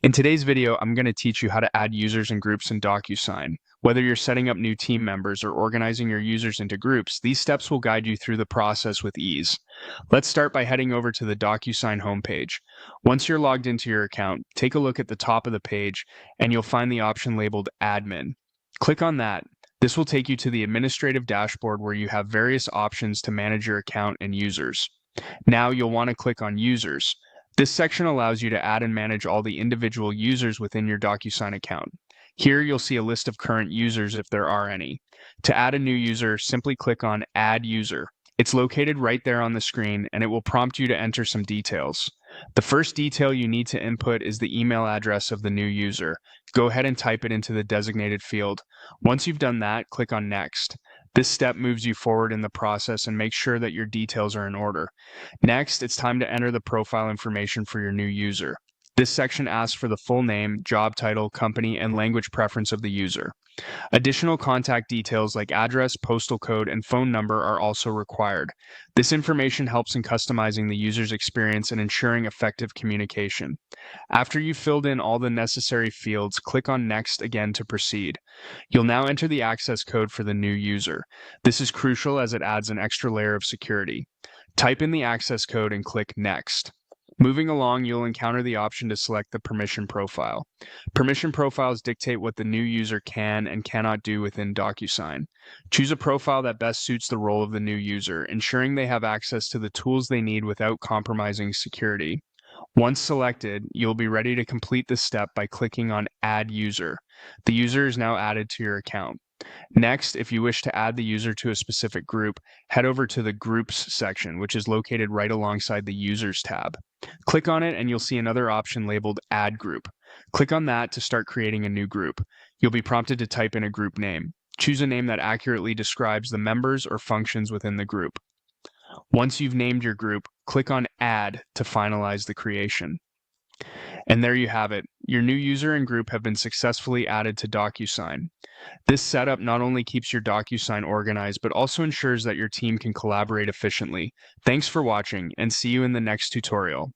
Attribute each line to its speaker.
Speaker 1: In today's video, I'm going to teach you how to add users and groups in Docusign. Whether you're setting up new team members or organizing your users into groups, these steps will guide you through the process with ease. Let's start by heading over to the Docusign homepage. Once you're logged into your account, take a look at the top of the page and you'll find the option labeled Admin. Click on that. This will take you to the administrative dashboard where you have various options to manage your account and users. Now you'll want to click on Users. This section allows you to add and manage all the individual users within your Docusign account. Here you'll see a list of current users if there are any. To add a new user, simply click on Add User. It's located right there on the screen and it will prompt you to enter some details. The first detail you need to input is the email address of the new user. Go ahead and type it into the designated field. Once you've done that, click on Next. This step moves you forward in the process and makes sure that your details are in order. Next, it's time to enter the profile information for your new user. This section asks for the full name, job title, company, and language preference of the user. Additional contact details like address, postal code, and phone number are also required. This information helps in customizing the user's experience and ensuring effective communication. After you've filled in all the necessary fields, click on Next again to proceed. You'll now enter the access code for the new user. This is crucial as it adds an extra layer of security. Type in the access code and click Next. Moving along, you'll encounter the option to select the permission profile. Permission profiles dictate what the new user can and cannot do within Docusign. Choose a profile that best suits the role of the new user, ensuring they have access to the tools they need without compromising security. Once selected, you'll be ready to complete this step by clicking on Add User. The user is now added to your account. Next, if you wish to add the user to a specific group, head over to the Groups section, which is located right alongside the Users tab. Click on it and you'll see another option labeled Add Group. Click on that to start creating a new group. You'll be prompted to type in a group name. Choose a name that accurately describes the members or functions within the group. Once you've named your group, click on Add to finalize the creation. And there you have it. Your new user and group have been successfully added to Docusign. This setup not only keeps your Docusign organized, but also ensures that your team can collaborate efficiently. Thanks for watching, and see you in the next tutorial.